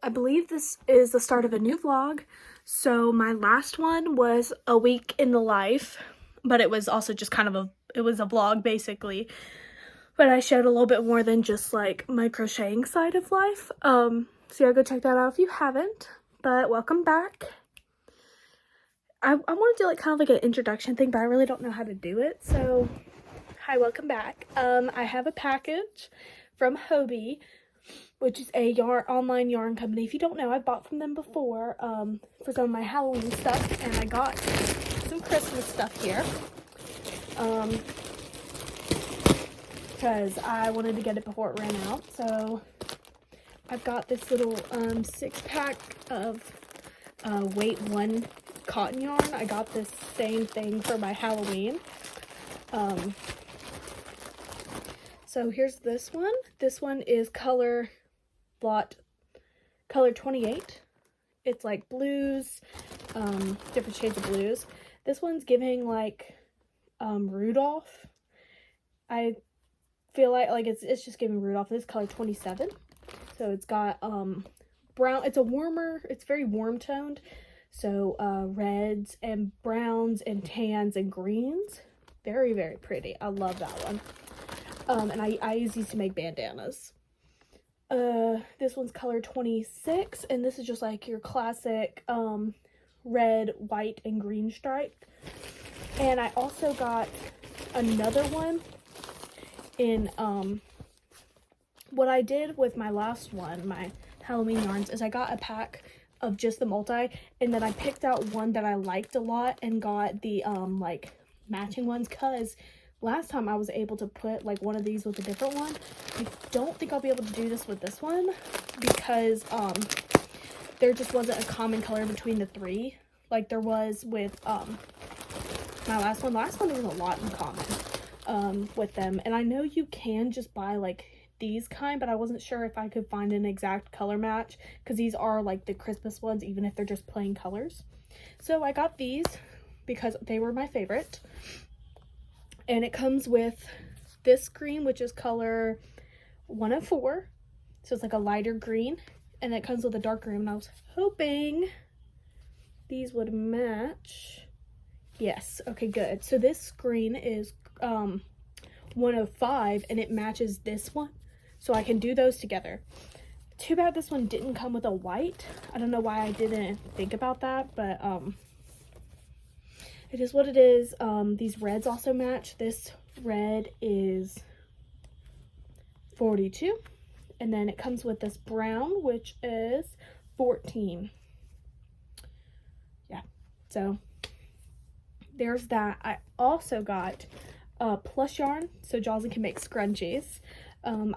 I believe this is the start of a new vlog. So my last one was a week in the life, but it was also just kind of it was a vlog basically. But I showed a little bit more than just like my crocheting side of life. So yeah, go check that out if you haven't. But welcome back. I want to do like kind of like an introduction thing, but I really don't know how to do it. So hi, welcome back. I have a package from Hobie, which is a online yarn company. If you don't know, I've bought from them before for some of my Halloween stuff, and I got some Christmas stuff here because I wanted to get it before it ran out. So I've got this little 6-pack of weight 1 cotton yarn. I got this same thing for my Halloween. So here's this one. This one is color 28. It's like blues, different shades of blues. This one's giving like Rudolph. I feel like it's just giving Rudolph. This is color 27. So it's got brown. It's very warm toned. So reds and browns and tans and greens. Very, very pretty. I love that one. And I use these to make bandanas. This one's color 26, and this is just like your classic red, white, and green striped. And I also got another one in what I did with my last one, my Halloween yarns, is I got a pack of just the multi, and then I picked out one that I liked a lot and got the like matching ones, because last time I was able to put like one of these with a different one. I don't think I'll be able to do this with this one because there just wasn't a common color between the three like there was with my last one. Last one there was a lot in common with them, and I know you can just buy like these kind, but I wasn't sure if I could find an exact color match because these are like the Christmas ones even if they're just plain colors. So I got these because they were my favorite. And it comes with this green, which is color 104. So it's like a lighter green. And it comes with a dark green. And I was hoping these would match. Yes. Okay, good. So this green is 105, and it matches this one. So I can do those together. Too bad this one didn't come with a white. I don't know why I didn't think about that, but it is what it is. These reds also match. This red is 42. And then it comes with this brown, which is 14. Yeah, so there's that. I also got plush yarn, so Jocelyn can make scrunchies.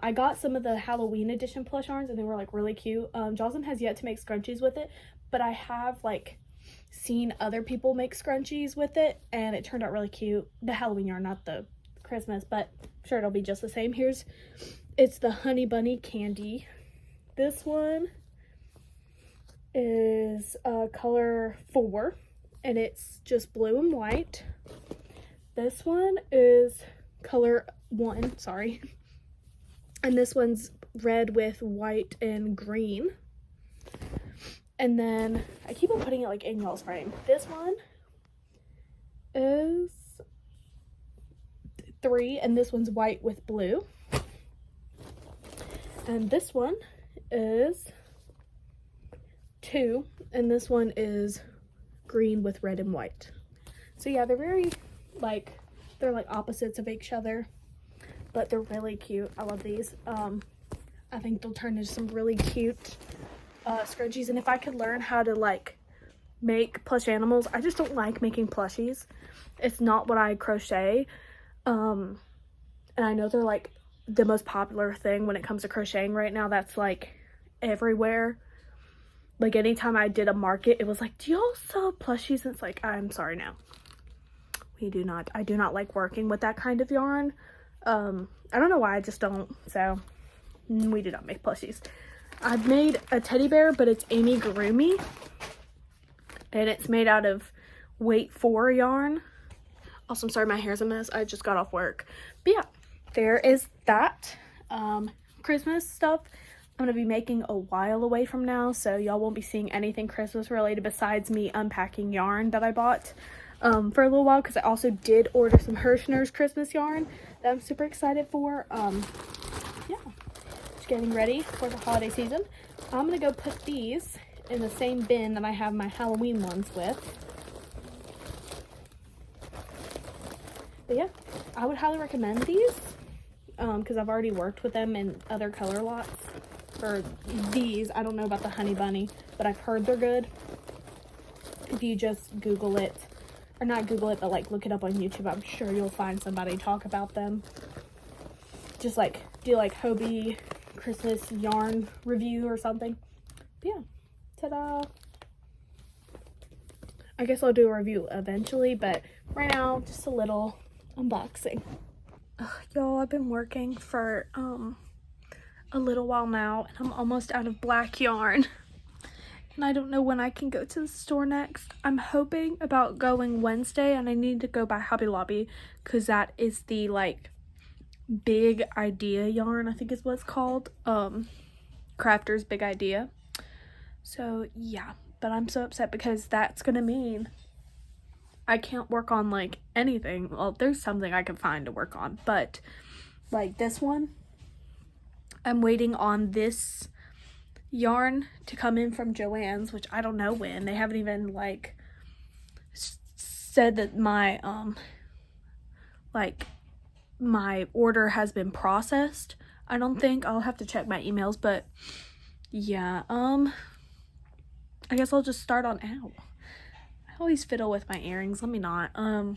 I got some of the Halloween edition plush yarns, and they were like really cute. Jocelyn has yet to make scrunchies with it, but I have like seen other people make scrunchies with it, and it turned out really cute. The Halloween yarn, not the Christmas, but I'm sure it'll be just the same. It's the Honey Bunny Candy. This one is color 4, and it's just blue and white. This one is color 1, sorry. And this one's red with white and green. And then I keep on putting it like in y'all's frame. This one is 3, and this one's white with blue. And this one is 2, and this one is green with red and white. So yeah, they're very like, they're like opposites of each other, but they're really cute. I love these. I think they'll turn into some really cute scrunchies. And if I could learn how to like make plush animals, I just don't like making plushies. It's not what I crochet. And I know they're like the most popular thing when it comes to crocheting right now. That's like everywhere. Like anytime I did a market, it was like, do y'all sell plushies? And it's like, I'm sorry, no, we do not. I do not like working with that kind of yarn. I don't know why, I just don't. So we do not make plushies. I've made a teddy bear, but it's amigurumi, and it's made out of weight 4 yarn. Also, I'm sorry, my hair's a mess. I just got off work. But yeah, there is that Christmas stuff. I'm going to be making a while away from now, so y'all won't be seeing anything Christmas related besides me unpacking yarn that I bought for a little while, because I also did order some Hirschner's Christmas yarn that I'm super excited for. Yeah, just getting ready for the holiday season. I'm going to go put these in the same bin that I have my Halloween ones with. But yeah, I would highly recommend these because I've already worked with them in other color lots. For these, I don't know about the Honey Bunny, but I've heard they're good. If you just Google it, or not Google it, but like look it up on YouTube, I'm sure you'll find somebody talk about them. Just like do like Hobie Christmas yarn review or something. But yeah, ta-da! I guess I'll do a review eventually, but right now, just a little unboxing. Y'all, I've been working for a little while now, and I'm almost out of black yarn. And I don't know when I can go to the store next. I'm hoping about going Wednesday, and I need to go by Hobby Lobby because that is the like big idea yarn, I think is what it's called. Crafter's Big Idea. So yeah, but I'm so upset because that's gonna mean I can't work on like anything. Well, there's something I can find to work on, but like this one, I'm waiting on this yarn to come in from Joann's, which I don't know when. They haven't even like said that my my order has been processed. I don't think. I'll have to check my emails, but yeah, I guess I'll just start on out. I always fiddle with my earrings. Let me not. I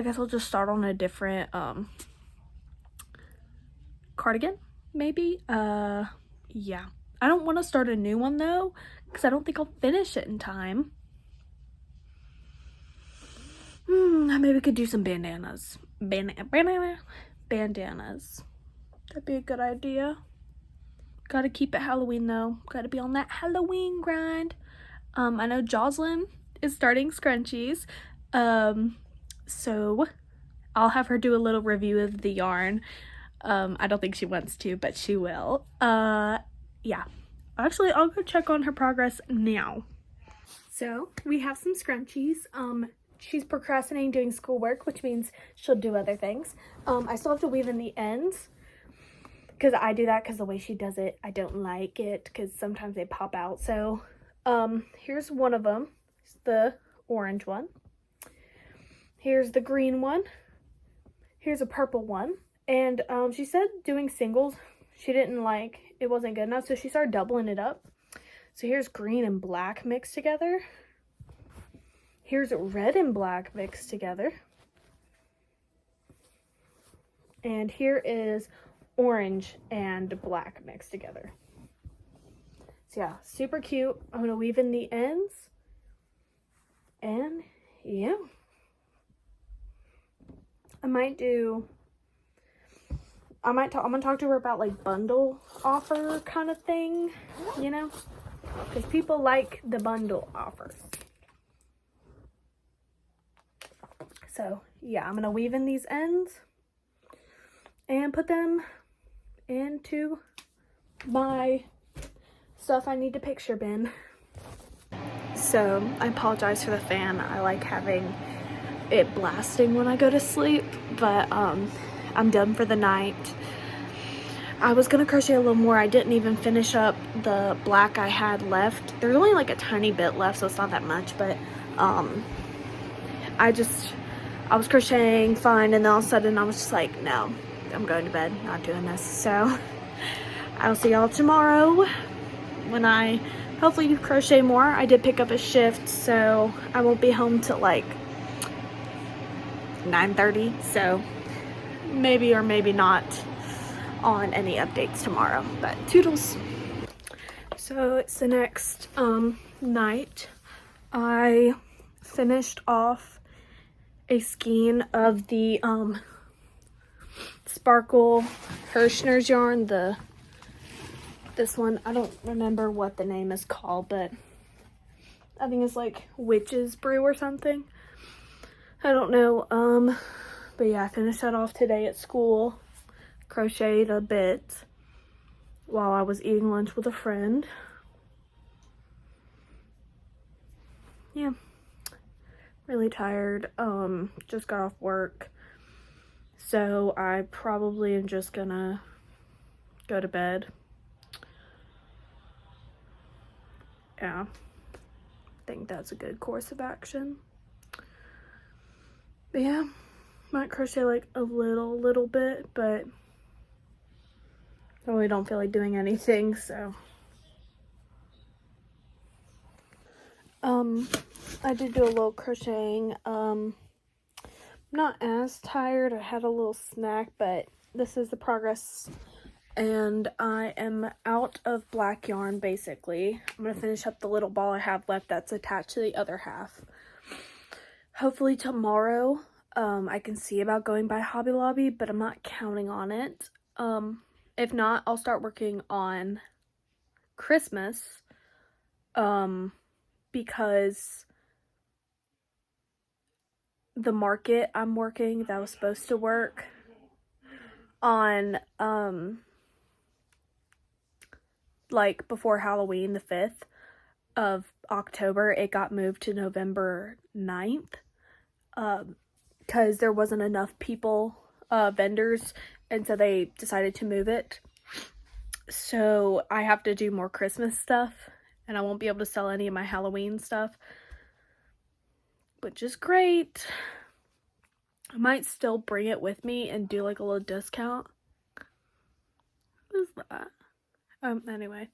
guess I'll just start on a different cardigan, maybe. Yeah. I don't want to start a new one though, because I don't think I'll finish it in time. Maybe we could do some bandanas. Bandanas. That'd be a good idea. Gotta keep it Halloween though. Gotta be on that Halloween grind. I know Jocelyn is starting scrunchies. So I'll have her do a little review of the yarn. I don't think she wants to, but she will. Yeah. Actually, I'll go check on her progress now. So we have some scrunchies. She's procrastinating doing schoolwork, which means she'll do other things. I still have to weave in the ends because I do that because the way she does it, I don't like it because sometimes they pop out. So here's one of them. It's the orange one. Here's the green one. Here's a purple one. And she said doing singles, she didn't like, it wasn't good enough, so she started doubling it up. So here's green and black mixed together. Here's red and black mixed together. And here is orange and black mixed together. So yeah, super cute. I'm going to weave in the ends. And yeah. I'm going to talk to her about like bundle offer kind of thing, you know, because people like the bundle offers. So yeah, I'm gonna weave in these ends and put them into my stuff I need to picture bin. So I apologize for the fan. I like having it blasting when I go to sleep, but I'm done for the night. I was gonna crochet a little more. I didn't even finish up the black I had left. There's only like a tiny bit left, so it's not that much, but I was crocheting fine, and then all of a sudden I was just like, no, I'm going to bed, not doing this. So I'll see y'all tomorrow when I hopefully crochet more. I did pick up a shift, so I won't be home till like 9:30, so maybe or maybe not on any updates tomorrow, but toodles. So it's the next night. I finished off a skein of the Sparkle Hirschner's yarn, this one. I don't remember what the name is called, but I think it's like Witch's Brew or something. I don't know. But yeah, I finished that off today at school. Crocheted a bit. while I was eating lunch with a friend. Yeah, really tired. Just got off work, so I probably am just gonna go to bed. Yeah, I think that's a good course of action. But yeah, might crochet like a little bit, but I really don't feel like doing anything, so. I did do a little crocheting. Not as tired. I had a little snack, but this is the progress. And I am out of black yarn, basically. I'm going to finish up the little ball I have left that's attached to the other half. Hopefully tomorrow, I can see about going by Hobby Lobby, but I'm not counting on it. If not, I'll start working on Christmas, because the market I'm working that was supposed to work on, like before Halloween, the 5th of October, it got moved to November 9th, because there wasn't enough people, vendors, and so they decided to move it. So I have to do more Christmas stuff, and I won't be able to sell any of my Halloween stuff, which is great. I might still bring it with me and do like a little discount. What is that? Anyway,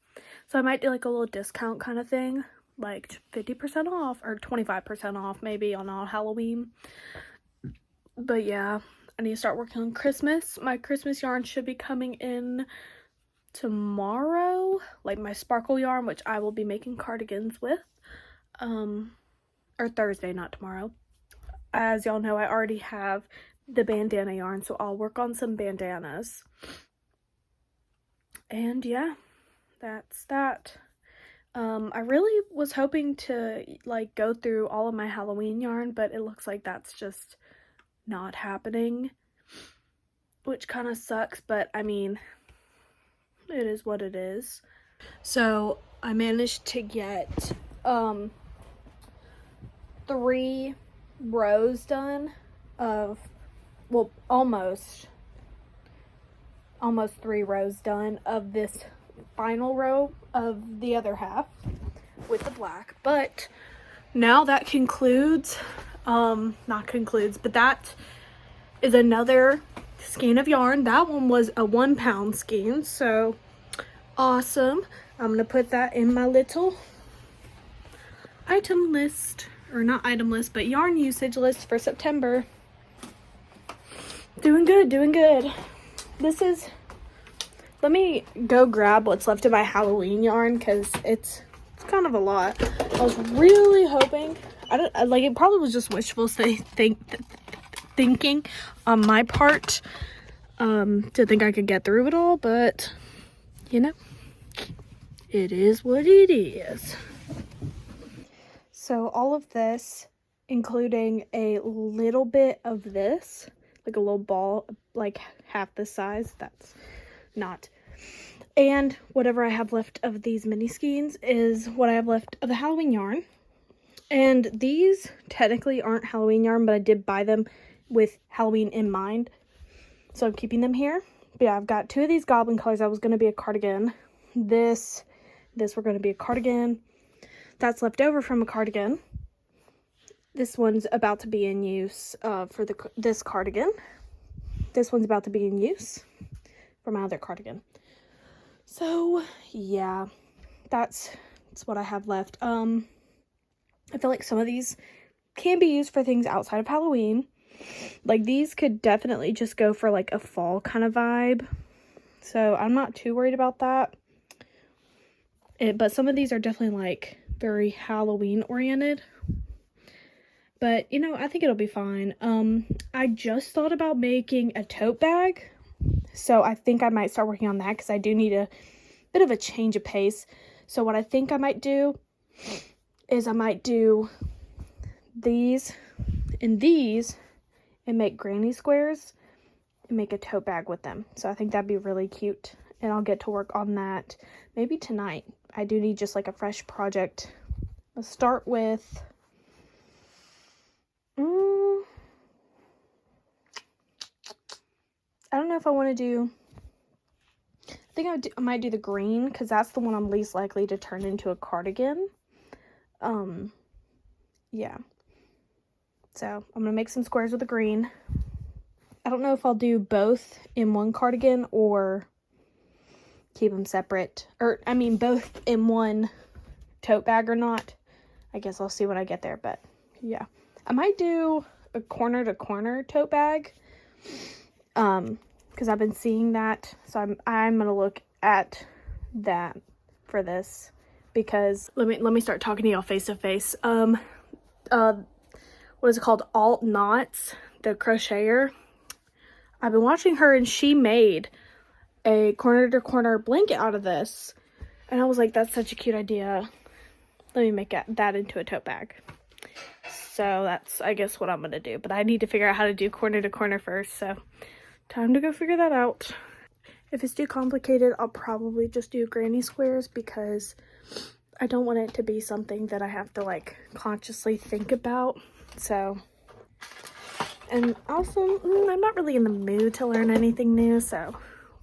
so I might do like a little discount kind of thing, like 50% off or 25% off maybe on all Halloween. But yeah, I need to start working on Christmas. My Christmas yarn should be coming in tomorrow, like my sparkle yarn, which I will be making cardigans with, or Thursday, not tomorrow. As y'all know, I already have the bandana yarn, so I'll work on some bandanas. And yeah, that's that. I really was hoping to like go through all of my Halloween yarn, but it looks like that's just not happening, which kind of sucks, but I mean, it is what it is. So I managed to get 3 rows done of, well, almost 3 rows done of this final row of the other half with the black. But now that concludes, not concludes, but that is another skein of yarn. That one was a 1 pound skein, so awesome. I'm gonna put that in my little item list, or not item list, but yarn usage list for September. Doing good, doing good. This is, let me go grab what's left of my Halloween yarn, because it's kind of a lot. I was really hoping, like, it probably was just wishful thinking on my part, to think I could get through it all, but you know, it is what it is. So all of this, including a little bit of this, like a little ball, like half the size, that's not, and whatever I have left of these mini skeins is what I have left of the Halloween yarn. And these technically aren't Halloween yarn, but I did buy them with Halloween in mind, so I'm keeping them here. But yeah, I've got 2 of these goblin colors. That was going to be a cardigan. This were going to be a cardigan. That's left over from a cardigan. This one's about to be in use for this cardigan. This one's about to be in use for my other cardigan. So yeah, that's what I have left. I feel like some of these can be used for things outside of Halloween. Like these could definitely just go for like a fall kind of vibe. So I'm not too worried about that. But some of these are definitely like very Halloween oriented. But you know, I think it'll be fine. I just thought about making a tote bag. So I think I might start working on that, because I do need a bit of a change of pace. So what I think I might do is I might do these and these and make granny squares and make a tote bag with them. So I think that'd be really cute and I'll get to work on that maybe tonight. I do need just like a fresh project. Let's start with I don't know if I want to do, I think I might do the green, because that's the one I'm least likely to turn into a cardigan. Yeah. So I'm going to make some squares with the green. I don't know if I'll do both in one cardigan or keep them separate. Or, I mean, both in one tote bag or not. I guess I'll see when I get there, but yeah. I might do a corner to corner tote bag. Because I've been seeing that. So I'm going to look at that for this. Because let me start talking to y'all face to face. What is it called? Alt Knots, the crocheter. I've been watching her, and she made a corner to corner blanket out of this, and I was like, that's such a cute idea. Let me make that into a tote bag. So that's, I guess, what I'm gonna do, but I need to figure out how to do corner to corner first, so time to go figure that out. If it's too complicated, I'll probably just do granny squares, because I don't want it to be something that I have to like consciously think about. So, and also, I'm not really in the mood to learn anything new, so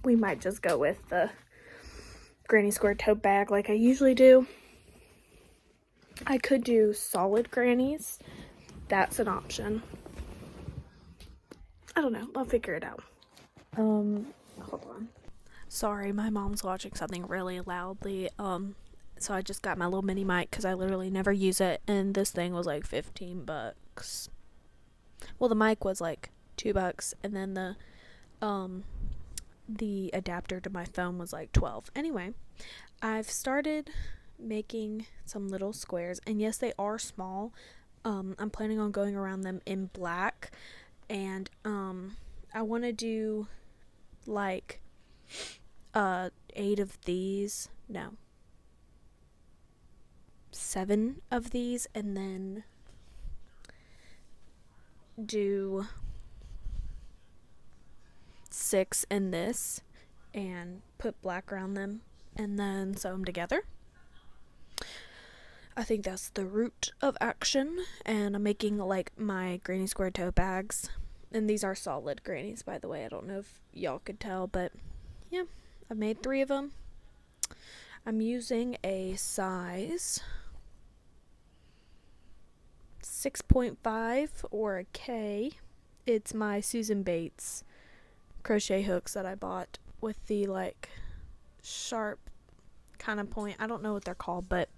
we might just go with the granny square tote bag like I usually do. I could do solid grannies. That's an option. I don't know. I'll figure it out. Hold on. Sorry, my mom's watching something really loudly. So I just got my little mini mic because I literally never use it, and this thing was like $15. Well, the mic was like $2, and then the adapter to my phone was like $12. Anyway, I've started making some little squares, and yes, they are small. I'm planning on going around them in black, and I want to do like 8 of these. No. 7 of these, and then do 6 in this and put black around them and then sew them together. I think that's the route of action, and I'm making like my granny square tote bags, and these are solid grannies, by the way. I don't know if y'all could tell, but yeah, I've made 3 of them. I'm using a size 6.5 or a K. It's my Susan Bates crochet hooks that I bought with the like sharp kind of point. I don't know what they're called, but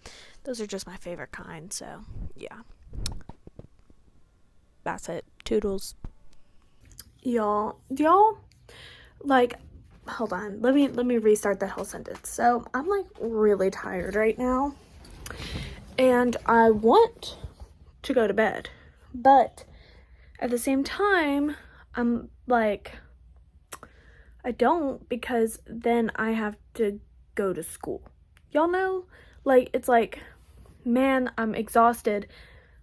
those are just my favorite kind. So yeah, that's it. Toodles. Y'all like, hold on, let me restart that whole sentence. So I'm like really tired right now, and I want to go to bed, but at the same time I'm like, I don't, because then I have to go to school. Y'all know, like, it's like, man, I'm exhausted,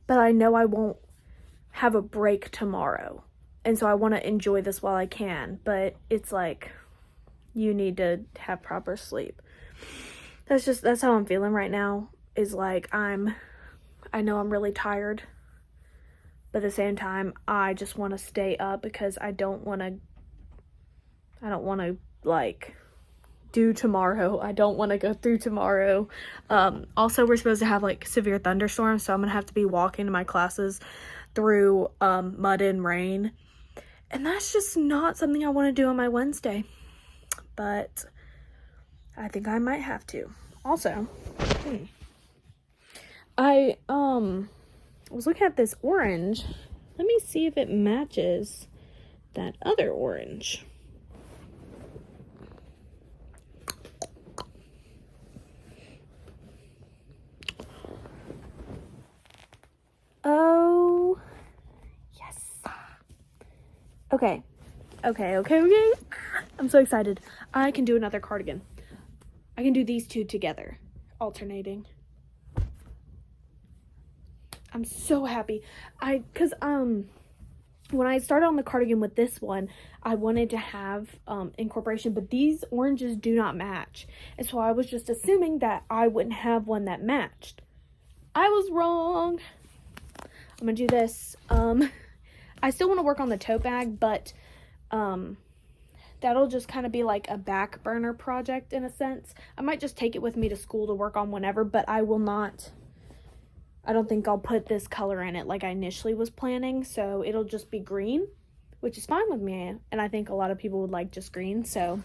but I know I won't have a break tomorrow, and so I want to enjoy this while I can, but it's like, you need to have proper sleep. That's how I'm feeling right now, is like, I know I'm really tired, but at the same time, I just want to stay up because I don't want to like do tomorrow. I don't want to go through tomorrow. Also, we're supposed to have like severe thunderstorms, so I'm gonna have to be walking to my classes through mud and rain, and that's just not something I want to do on my Wednesday, but I think I might have to. Also, I was looking at this orange. Let me see if it matches that other orange. Oh, yes. Okay. I'm so excited. I can do another cardigan. I can do these two together, alternating. I'm so happy. Cause when I started on the cardigan with this one, I wanted to have incorporation, but these oranges do not match. And so I was just assuming that I wouldn't have one that matched. I was wrong. I'm gonna do this. I still want to work on the tote bag, but that'll just kind of be like a back burner project in a sense. I might just take it with me to school to work on whenever, but I don't think I'll put this color in it like I initially was planning, so it'll just be green, which is fine with me, and I think a lot of people would like just green, so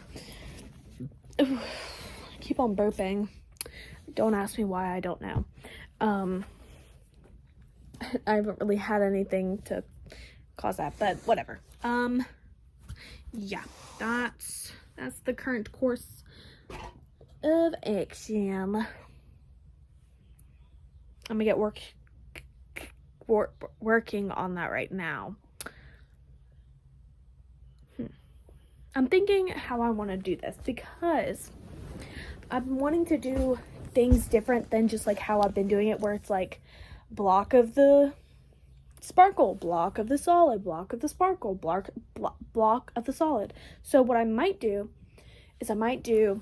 I keep on burping. Don't ask me why, I don't know. I haven't really had anything to cause that, but whatever. Yeah, that's the current course of action. I'm gonna get working on that right now. I'm thinking how I want to do this, because I'm wanting to do things different than just like how I've been doing it, where it's like block of the sparkle, block of the solid, block of the sparkle, block of the solid. So what I might do is I might do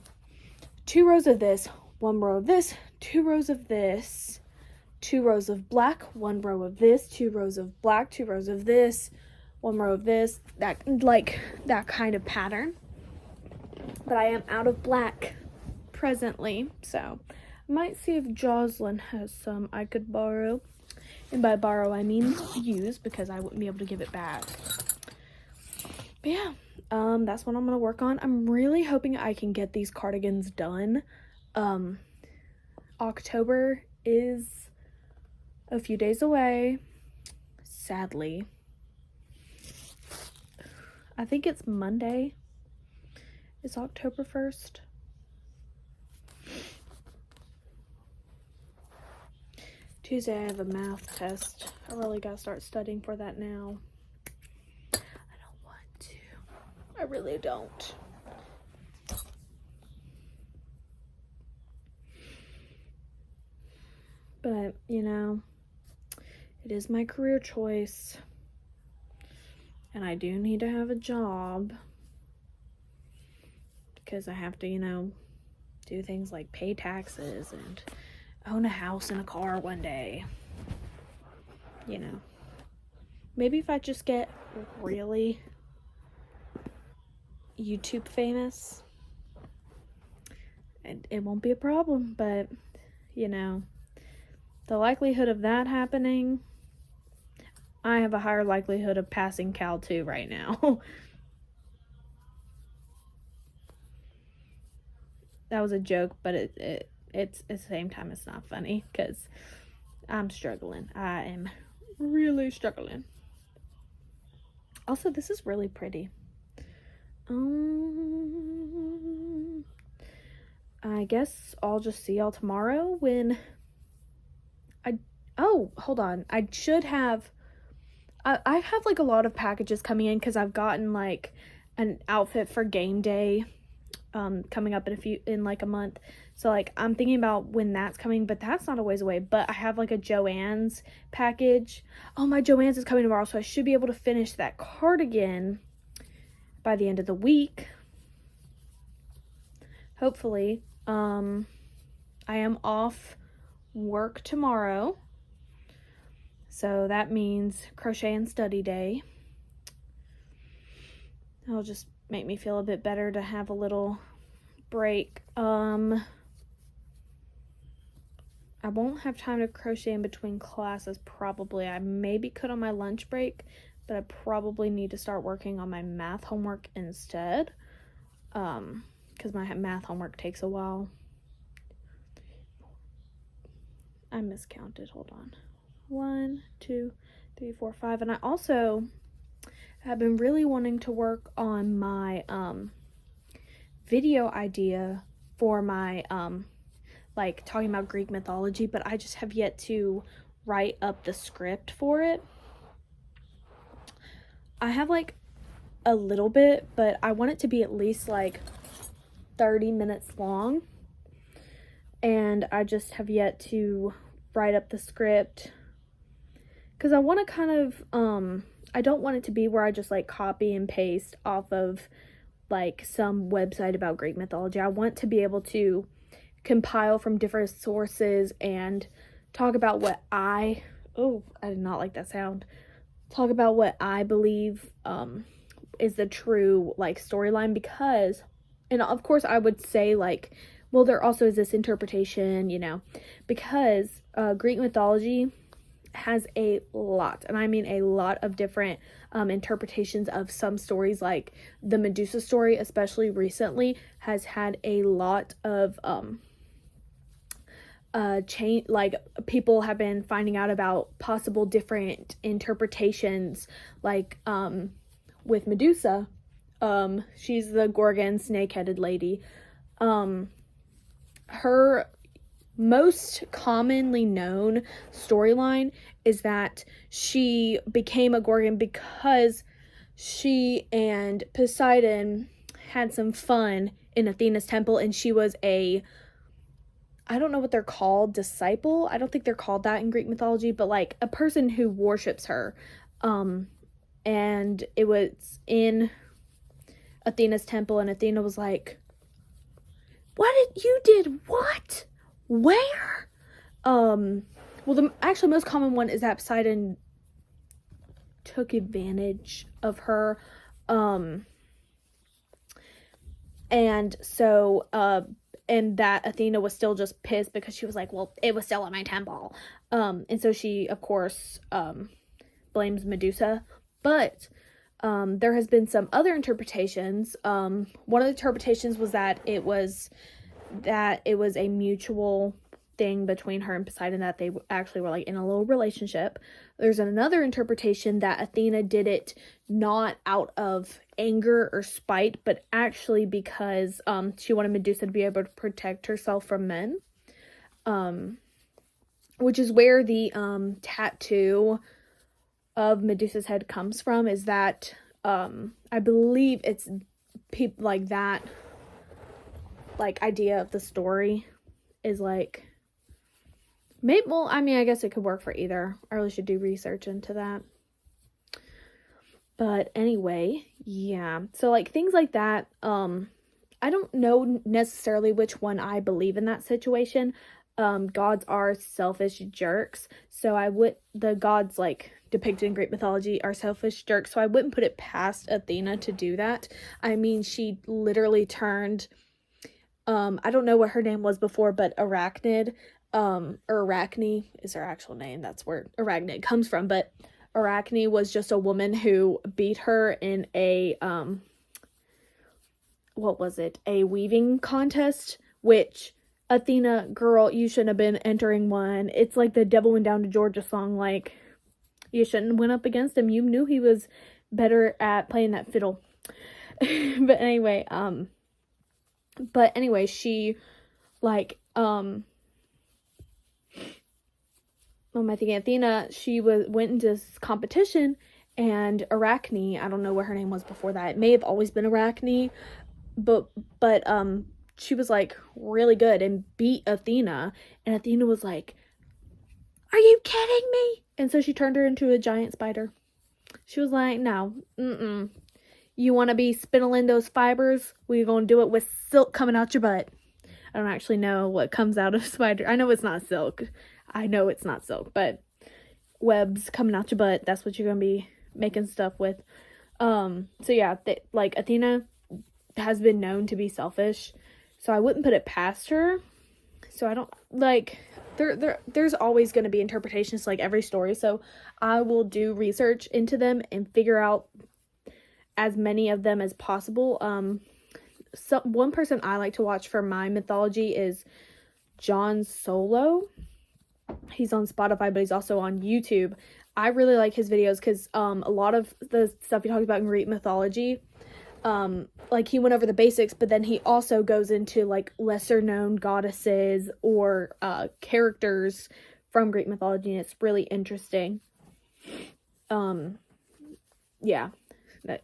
2 rows of this, 1 row of this, 2 rows of this, 2 rows of black, 1 row of this, 2 rows of black, 2 rows of this, 1 row of this, that kind of pattern. But I am out of black presently, so I might see if Jocelyn has some I could borrow. And by borrow, I mean use, because I wouldn't be able to give it back. But yeah, that's what I'm gonna work on. I'm really hoping I can get these cardigans done. October is a few days away, sadly. I think it's Monday. It's October 1st. Tuesday I have a math test. I really gotta start studying for that now. I don't want to. I really don't. But, you know, it is my career choice. And I do need to have a job, because I have to, you know, do things like pay taxes and own a house and a car one day. You know, maybe if I just get really YouTube famous, it won't be a problem. But, you know, the likelihood of that happening, I have a higher likelihood of passing Cal 2 right now. That was a joke, but it's at the same time it's not funny, because I'm struggling. I am really struggling. Also, this is really pretty. I guess I'll just see y'all tomorrow when hold on. I have like a lot of packages coming in, because I've gotten like an outfit for game day coming up in like a month. So like I'm thinking about when that's coming, but that's not a ways away. But I have like a Joann's package. Oh, my Joann's is coming tomorrow, so I should be able to finish that cardigan by the end of the week, hopefully. I am off work tomorrow, so that means crochet and study day. It'll just make me feel a bit better to have a little break. I won't have time to crochet in between classes, probably. I maybe could on my lunch break, but I probably need to start working on my math homework instead, because my math homework takes a while. I miscounted, hold on. 1, 2, 3, 4, 5. And I also have been really wanting to work on my video idea for my like talking about Greek mythology, but I just have yet to write up the script for it. I have like a little bit, but I want it to be at least like 30 minutes long, and I just have yet to write up the script, because I want to kind of I don't want it to be where I just like copy and paste off of like some website about Greek mythology. I want to be able to compile from different sources and talk about what I did not like that sound. Talk about what I believe is the true like storyline, because, and of course I would say like, well, there also is this interpretation, you know, because Greek mythology has a lot, and I mean a lot of different interpretations of some stories. Like the Medusa story, especially recently, has had a lot of change. Like people have been finding out about possible different interpretations, like with Medusa, she's the Gorgon snake-headed lady. Her most commonly known storyline is that she became a Gorgon because she and Poseidon had some fun in Athena's temple, and she was a, I don't know what they're called, disciple? I don't think they're called that in Greek mythology, but like a person who worships her. And it was in Athena's temple, and Athena was like, you did what? Where? Well, the actually most common one is that Poseidon took advantage of her. And so, and that Athena was still just pissed because she was like, well, it was still in my temple. And so she, of course, blames Medusa. But there has been some other interpretations. One of the interpretations was that it was a mutual thing between her and Poseidon, that they actually were like in a little relationship. There's another interpretation that Athena did it not out of anger or spite, but actually because she wanted Medusa to be able to protect herself from men, which is where the tattoo of Medusa's head comes from. Is that I believe it's people like that, like idea of the story is like, maybe, well, I mean, I guess it could work for either. I really should do research into that. But anyway, yeah. So like things like that, I don't know necessarily which one I believe in that situation. Gods are selfish jerks. So the gods like depicted in Greek mythology are selfish jerks. So I wouldn't put it past Athena to do that. I mean, she literally turned, I don't know what her name was before, but Arachnid, or Arachne is her actual name. That's where Arachnid comes from. But Arachne was just a woman who beat her in a, what was it? A weaving contest, which Athena, girl, you shouldn't have been entering one. It's like the Devil Went Down to Georgia song. Like, you shouldn't have went up against him. You knew he was better at playing that fiddle. But anyway, she like, what am I thinking? Athena, she went into this competition, and Arachne, I don't know what her name was before that. It may have always been Arachne, but she was like really good and beat Athena, and Athena was like, "Are you kidding me?" And so she turned her into a giant spider. She was like, "No, you want to be spindling those fibers? We're gonna do it with silk coming out your butt." I don't actually know what comes out of spider. I know it's not silk. But webs coming out your butt, that's what you're gonna be making stuff with. So yeah, like Athena has been known to be selfish, so I wouldn't put it past her. So I don't like, there's always going to be interpretations like every story, so I will do research into them and figure out as many of them as possible. So one person I like to watch for my mythology is John Solo. He's on Spotify, but he's also on YouTube. I really like his videos because a lot of the stuff he talks about in Greek mythology, like he went over the basics, but then he also goes into like lesser known goddesses or characters from Greek mythology, and it's really interesting. Yeah,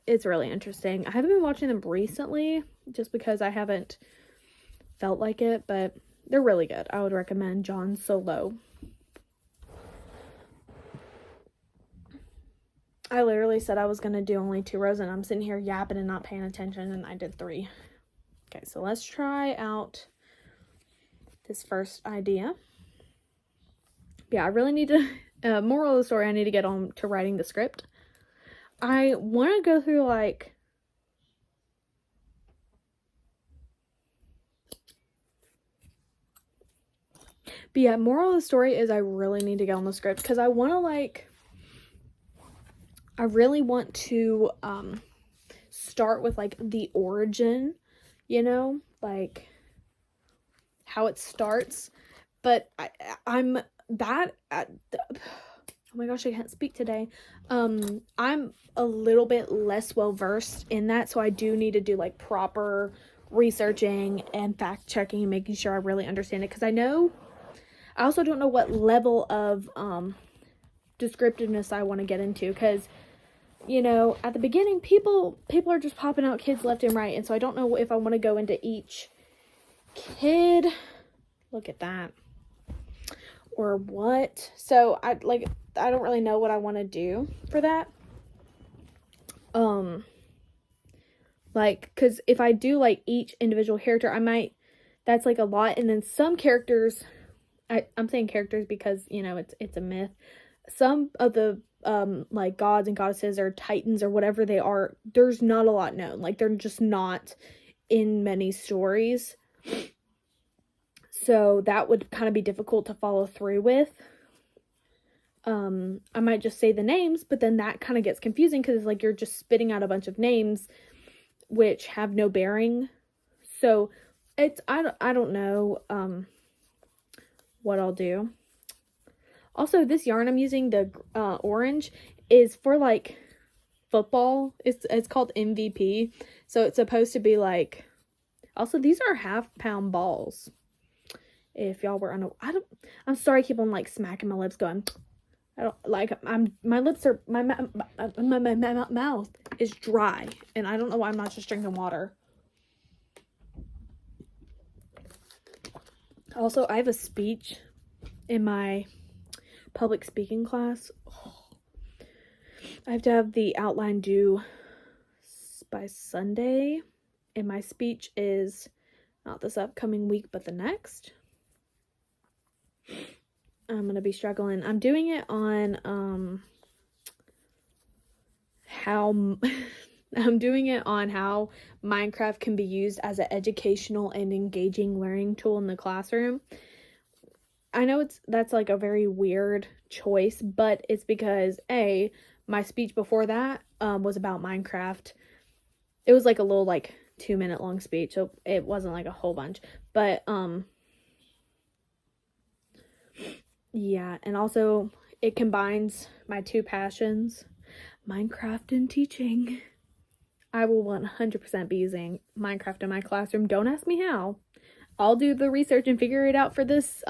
it's really interesting. I haven't been watching them recently just because I haven't felt like it, but they're really good. I would recommend John Solo. I literally said I was going to do only 2 rows, and I'm sitting here yapping and not paying attention, and I did 3. Okay, so let's try out this first idea. Yeah, I really need to, moral of the story, I need to get on to writing the script. I want to go through, like, but yeah, moral of the story is I really need to get on the script, because I want to, like, I really want to, start with, like, the origin, you know, like, how it starts, but I'm that at oh my gosh, I can't speak today. I'm a little bit less well versed in that, so I do need to do, like, proper researching and fact checking and making sure I really understand it, because I also don't know what level of descriptiveness I want to get into, because, you know, at the beginning people are just popping out kids left and right, and so I don't know if I want to go into each kid. Look at that. Or what. So I don't really know what I want to do for that. Like, because if I do, like, each individual character, I might, that's, like, a lot. And then some characters, I'm saying characters because, you know, it's a myth. Some of the like, gods and goddesses or titans or whatever they are, there's not a lot known. Like, they're just not in many stories. So that would kind of be difficult to follow through with. I might just say the names, but then that kind of gets confusing, because it's like you're just spitting out a bunch of names which have no bearing. So it's, I don't know what I'll do. Also, this yarn I'm using, the orange, is for, like, football. It's called MVP. So it's supposed to be, like, also these are 1/2 pound balls. If y'all were I'm sorry I keep on, like, smacking my lips going, I don't, like, my lips are, my mouth is dry, and I don't know why I'm not just drinking water. Also, I have a speech in my public speaking class. I have to have the outline due by Sunday, and my speech is not this upcoming week, but the next. I'm gonna be struggling. I'm doing it on how I'm doing it on how Minecraft can be used as an educational and engaging learning tool in the classroom. I know that's like a very weird choice, but it's because my speech before that was about Minecraft. It was like a little, like, 2-minute long speech, so it wasn't like a whole bunch, but yeah, and also it combines my 2 passions, Minecraft and teaching. I will 100% be using Minecraft in my classroom. Don't ask me how. I'll do the research and figure it out for this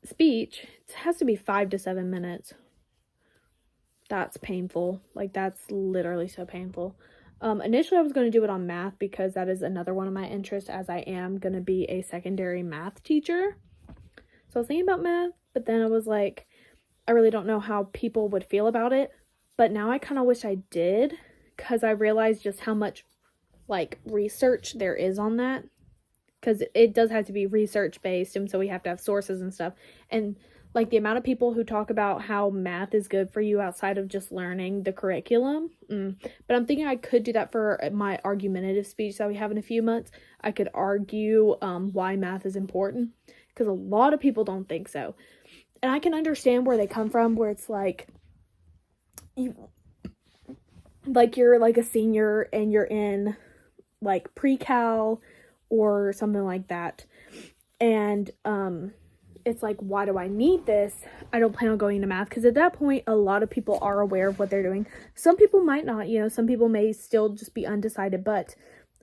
speech. It has to be 5 to 7 minutes. That's painful. Like, that's literally so painful. Initially I was going to do it on math, because that is another one of my interests, as I am going to be a secondary math teacher. So I was thinking about math, but then I was like, I really don't know how people would feel about it. But now I kind of wish I did, because I realized just how much, like, research there is on that. Because it does have to be research based, and so we have to have sources and stuff. And, like, the amount of people who talk about how math is good for you outside of just learning the curriculum. But I'm thinking I could do that for my argumentative speech that we have in a few months. I could argue why math is important, because a lot of people don't think so. And I can understand where they come from, where it's like, you're like a senior and you're in, like, pre-cal or something like that. And it's like, why do I need this? I don't plan on going into math, because at that point a lot of people are aware of what they're doing. Some people might not, you know, some people may still just be undecided, but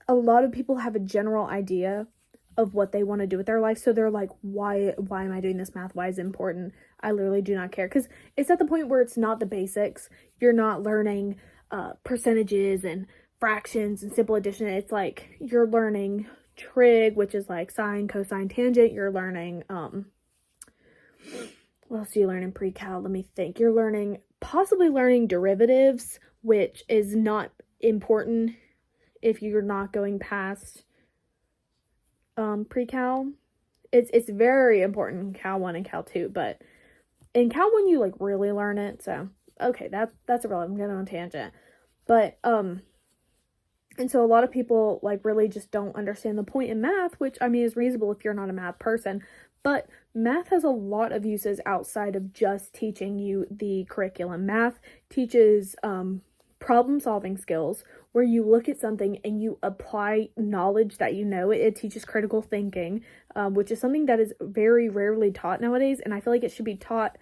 a lot of people have a general idea of what they want to do with their life. So they're like, why am I doing this math? Why is it important? I literally do not care, because it's at the point where it's not the basics. You're not learning percentages and fractions and simple addition. It's like you're learning trig, which is like sine, cosine, tangent. You're learning what else do you learn in pre-cal? Let me think. You're learning possibly learning derivatives, which is not important if you're not going past pre-cal. It's very important in Cal 1 and Cal 2, but in Cal 1 you like really learn it, so okay, that's irrelevant. I'm getting on a tangent. But and so a lot of people like really just don't understand the point in math, which I mean is reasonable if you're not a math person, but math has a lot of uses outside of just teaching you the curriculum. Math teaches problem solving skills, where you look at something and you apply knowledge that you know. It teaches critical thinking, which is something that is very rarely taught nowadays, and I feel like it should be taught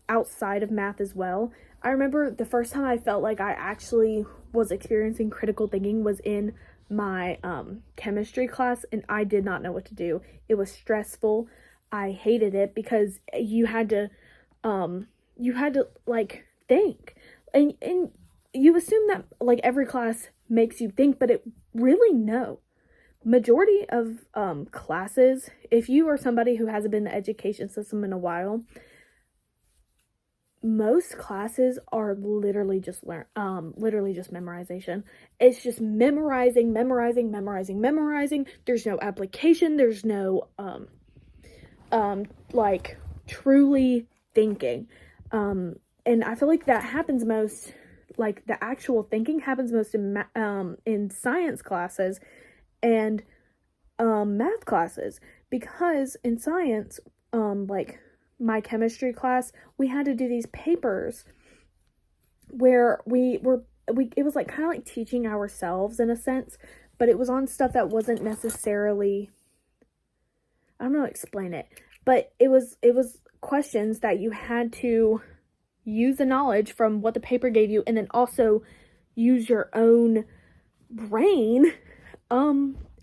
outside of math as well. I remember the first time I felt like I actually was experiencing critical thinking was in my chemistry class, and I did not know what to do. It was stressful. I hated it because you had to like think, and you assume that like every class makes you think, but it really no. Majority of classes, if you are somebody who hasn't been in the education system in a while, most classes are literally just memorization. It's just memorizing. There's no application. There's no like truly thinking. And I feel like that happens most, like the actual thinking happens most in science classes and math classes, because in science, like my chemistry class, we had to do these papers where it was like kind of like teaching ourselves in a sense, but it was on stuff that wasn't necessarily, I don't know how to explain it, but it was questions that you had to use the knowledge from what the paper gave you and then also use your own brain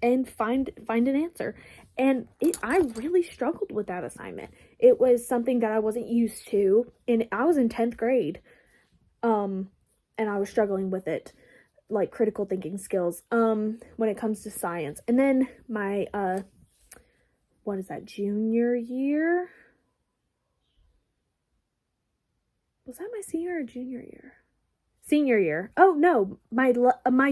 and find an answer. And I really struggled with that assignment. It was something that I wasn't used to, and I was in 10th grade, and I was struggling with it, like critical thinking skills, when it comes to science. And then my, junior year? Was that my senior or junior year? Senior year. Oh, no, my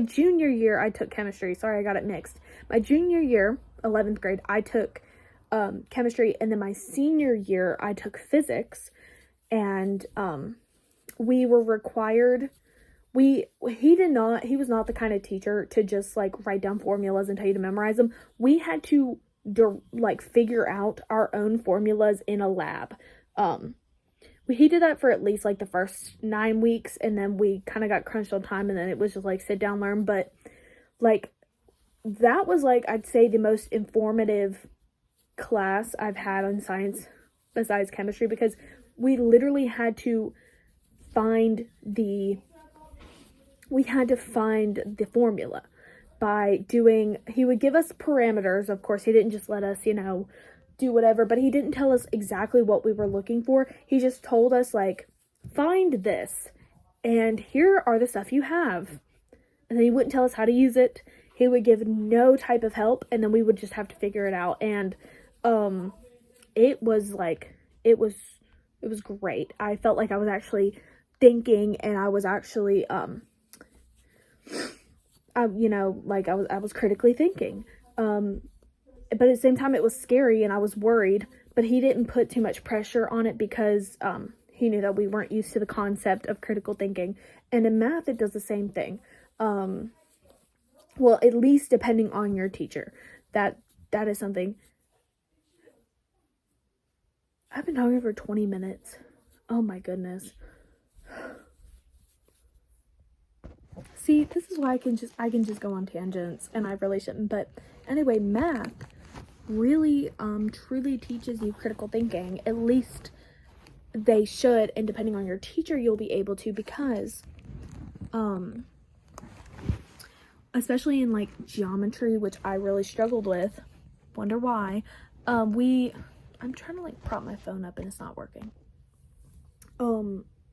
junior year, I took chemistry. Sorry, I got it mixed. My junior year, 11th grade, I took chemistry, and then my senior year, I took physics, and we were required, he was not the kind of teacher to just, like, write down formulas and tell you to memorize them. We had to, like, figure out our own formulas in a lab. He did that for at least like the first 9 weeks, and then we kind of got crunched on time, and then it was just like sit down, learn. But like that was like, I'd say, the most informative class I've had on science besides chemistry, because we literally had to find the formula by doing, he would give us parameters. Of course, he didn't just let us, do whatever, but he didn't tell us exactly what we were looking for. He just told us, like, find this, and here are the stuff you have. And then he wouldn't tell us how to use it. He would give no type of help, and then we would just have to figure it out. And it was great. I felt like I was actually thinking, and I was actually I was critically thinking. But at the same time, it was scary, and I was worried, but he didn't put too much pressure on it, because he knew that we weren't used to the concept of critical thinking. And in math, it does the same thing. Well, at least depending on your teacher. That is something. I've been talking for 20 minutes. Oh my goodness. See, this is why I can just go on tangents, and I really shouldn't. But anyway, math really truly teaches you critical thinking. At least they should, and depending on your teacher, you'll be able to, because especially in like geometry, which I really struggled with. Wonder why. I'm trying to like prop my phone up and it's not working.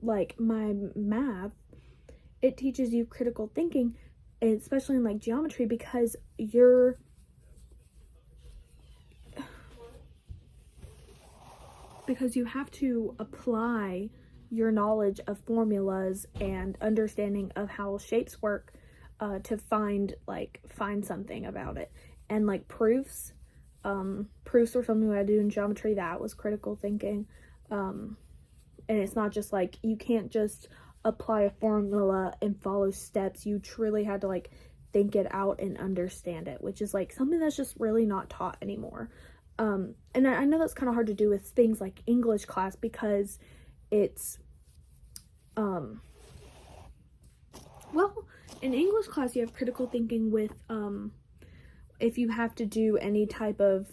Like my math, it teaches you critical thinking, and especially in like geometry, because you have to apply your knowledge of formulas and understanding of how shapes work to find something about it. And like proofs were something that I do in geometry. That was critical thinking. And it's not just like, you can't just apply a formula and follow steps. You truly had to like think it out and understand it, which is like something that's just really not taught anymore. And I know that's kind of hard to do with things like English class, because it's well, in English class you have critical thinking with if you have to do any type of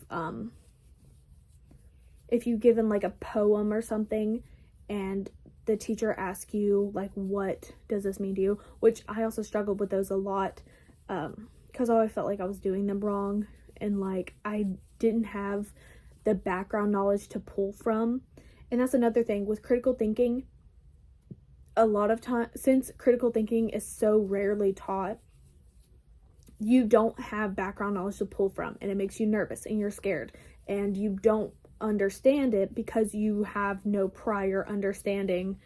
if you given like a poem or something and the teacher asks you like, what does this mean to you, which I also struggled with those a lot, because I always felt like I was doing them wrong, and like I didn't have the background knowledge to pull from. And that's another thing with critical thinking. A lot of time, since critical thinking is so rarely taught, you don't have background knowledge to pull from, and it makes you nervous and you're scared and you don't understand it because you have no prior understanding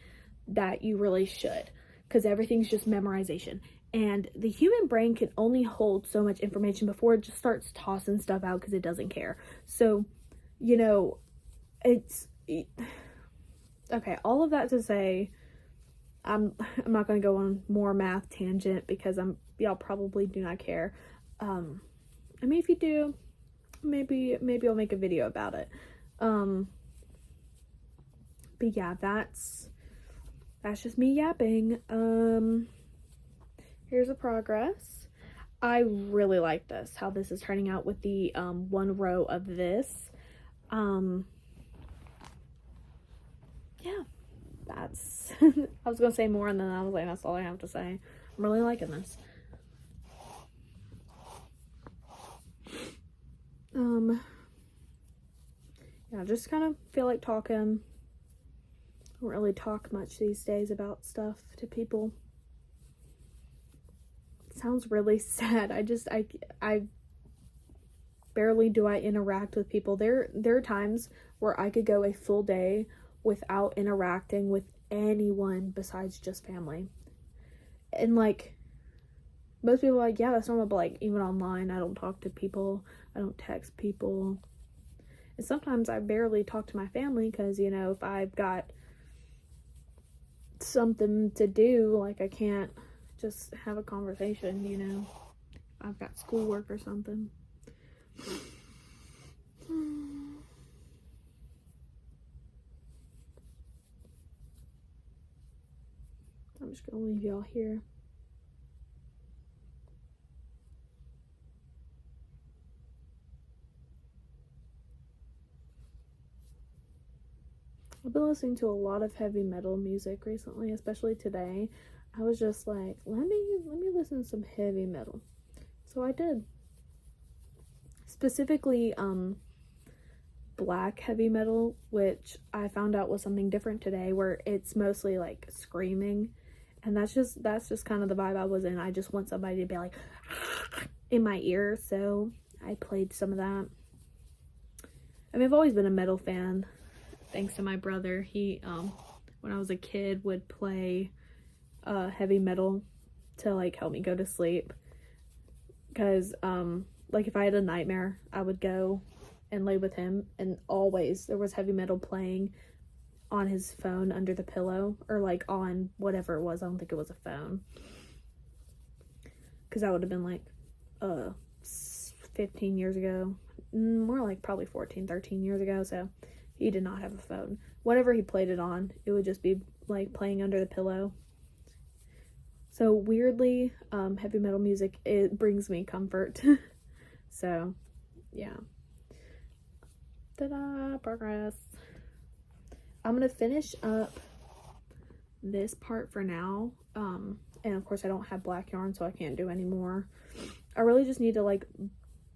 that you really should, because everything's just memorization. And the human brain can only hold so much information before it just starts tossing stuff out because it doesn't care. So, you know, okay, all of that to say, I'm not going to go on more math tangent because y'all probably do not care. I mean, if you do, maybe I'll make a video about it. But yeah, that's just me yapping. Here's the progress. I really like this, how this is turning out with the one row of this. Yeah, that's I was gonna say more, and then I was like, that's all I have to say. I'm really liking this. Yeah, just kind of feel like talking. I don't really talk much these days about stuff to people. It sounds really sad. I barely do I interact with people. There are times where I could go a full day without interacting with anyone besides just family. And like, most people are like, yeah, that's normal, but like, even online, I don't talk to people. I don't text people. And sometimes I barely talk to my family because, you know, if I've got something to do, like I can't just have a conversation, you know. I've got schoolwork or something. I'm just gonna leave y'all here. I've been listening to a lot of heavy metal music recently, especially today. I was just like, let me listen to some heavy metal. So I did. Specifically, black heavy metal, which I found out was something different today, where it's mostly like screaming, and that's just kind of the vibe I was in. I just want somebody to be like in my ear, so I played some of that. I mean, I've always been a metal fan, thanks to my brother. He when I was a kid would play heavy metal to like help me go to sleep, because like if I had a nightmare, I would go and lay with him, and always there was heavy metal playing on his phone under the pillow, or like on whatever it was. I don't think it was a phone, because that would have been like 15 years ago, more like probably 13 years ago. So he did not have a phone. Whatever he played it on, it would just be like playing under the pillow. So weirdly, heavy metal music, it brings me comfort. So yeah. Ta-da, progress. I'm gonna finish up this part for now. And of course I don't have black yarn, so I can't do any more. I really just need to like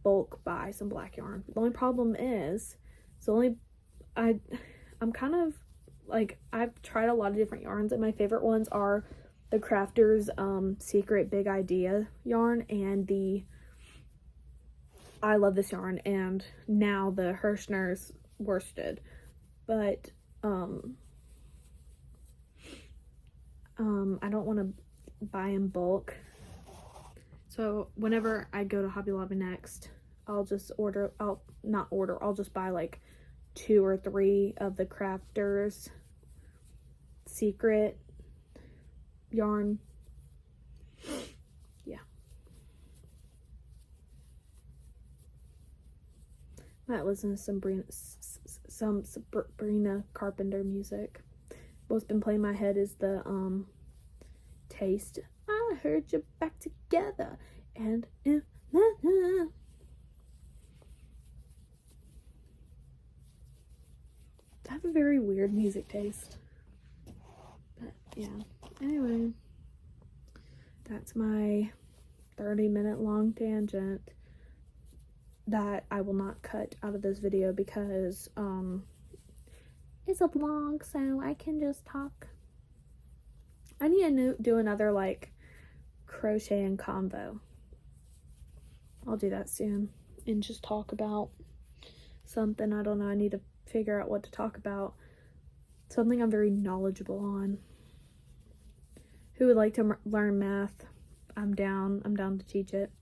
bulk buy some black yarn. The only problem is, I'm kind of like, I've tried a lot of different yarns, and my favorite ones are the Crafter's Secret Big Idea yarn and the I Love This yarn, and now the Hirschner's worsted. But I don't want to buy in bulk. So whenever I go to Hobby Lobby next, I'll just I'll just buy like 2 or 3 of the Crafters Secret yarn. Yeah. Might listen to some Sabrina Carpenter music. What's been playing in my head is the Taste. I heard you're back together and I have a very weird music taste. But yeah. Anyway, that's my 30-minute long tangent that I will not cut out of this video because it's a vlog, so I can just talk. I need to do another like crochet and convo. I'll do that soon and just talk about something. I don't know, I need to figure out what to talk about. Something I'm very knowledgeable on. Who would like to learn math? I'm down to teach it.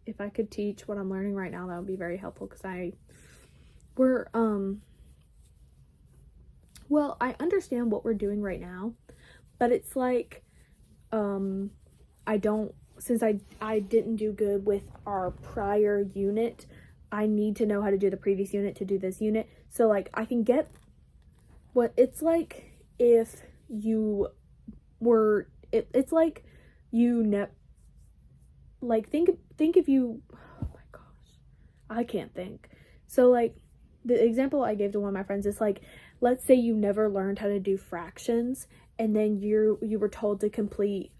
If I could teach what I'm learning right now, that would be very helpful because well, I understand what we're doing right now, but it's like, since I didn't do good with our prior unit, I need to know how to do the previous unit to do this unit. So like I can get what it's like if you were, it's like you like think if you, oh my gosh, I can't think. So like the example I gave to one of my friends is like, let's say you never learned how to do fractions and then you were told to complete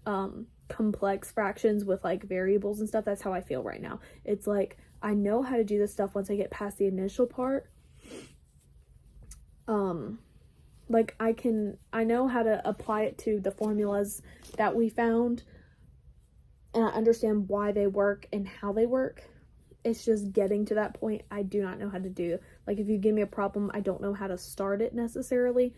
complex fractions with like variables and stuff. That's how I feel right now. It's like I know how to do this stuff once I get past the initial part. Like I know how to apply it to the formulas that we found and I understand why they work and how they work. It's just getting to that point I do not know how to do. Like if you give me a problem, I don't know how to start it necessarily.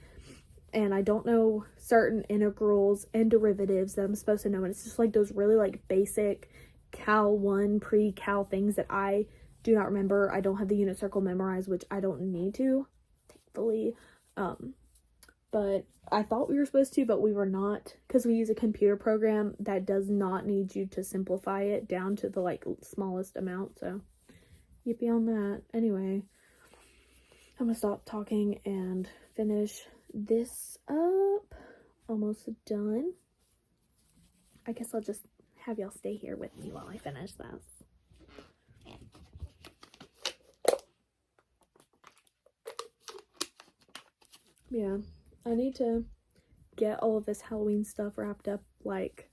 And I don't know certain integrals and derivatives that I'm supposed to know. And it's just like those really like basic Cal 1 pre-Cal things that I do not remember. I don't have the unit circle memorized, which I don't need to, thankfully. But I thought we were supposed to, but we were not, because we use a computer program that does not need you to simplify it down to the like smallest amount. So yippee on that. Anyway, I'm gonna stop talking and finish this up. Almost done. I guess I'll just have y'all stay here with me while I finish this. Yeah, I need to get all of this Halloween stuff wrapped up like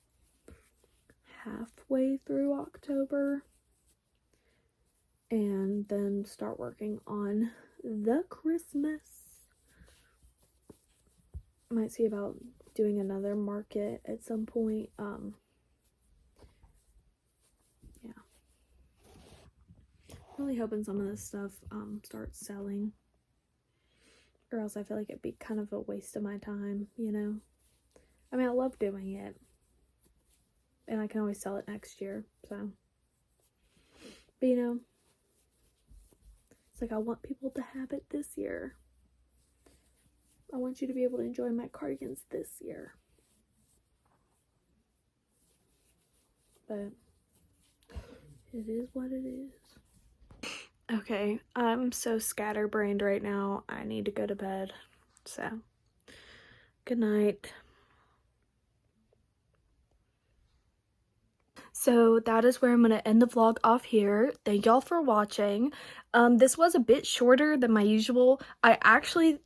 halfway through October and then start working on the Christmas. Might see about doing another market at some point. Yeah, really hoping some of this stuff starts selling, or else I feel like it'd be kind of a waste of my time, you know. I mean, I love doing it and I can always sell it next year, so, but you know, it's like I want people to have it this year. I want you to be able to enjoy my cardigans this year. But it is what it is. Okay, I'm so scatterbrained right now. I need to go to bed. So, good night. So that is where I'm going to end the vlog off here. Thank y'all for watching. This was a bit shorter than my usual.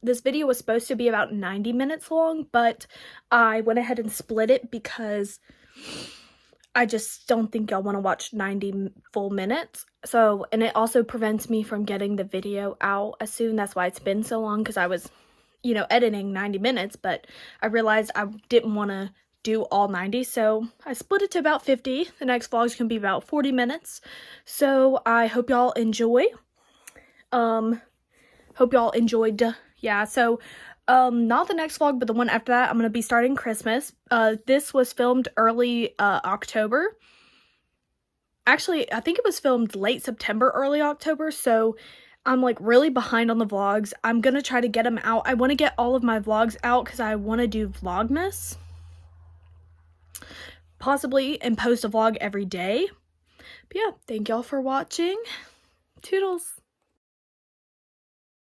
This video was supposed to be about 90 minutes long, but I went ahead and split it because I just don't think y'all want to watch 90 full minutes. So, and it also prevents me from getting the video out as soon. That's why it's been so long, because I was, you know, editing 90 minutes, but I realized I didn't want to do all 90, so I split it to about 50. The next vlog's gonna be about 40 minutes. So I hope y'all enjoy. Hope y'all enjoyed. Yeah, so not the next vlog, but the one after that, I'm gonna be starting Christmas. This was filmed early October. Actually, I think it was filmed late September, early October, so I'm like really behind on the vlogs. I'm gonna try to get them out. I want to get all of my vlogs out because I want to do Vlogmas. Possibly, and post a vlog every day. But yeah, thank y'all for watching. Toodles!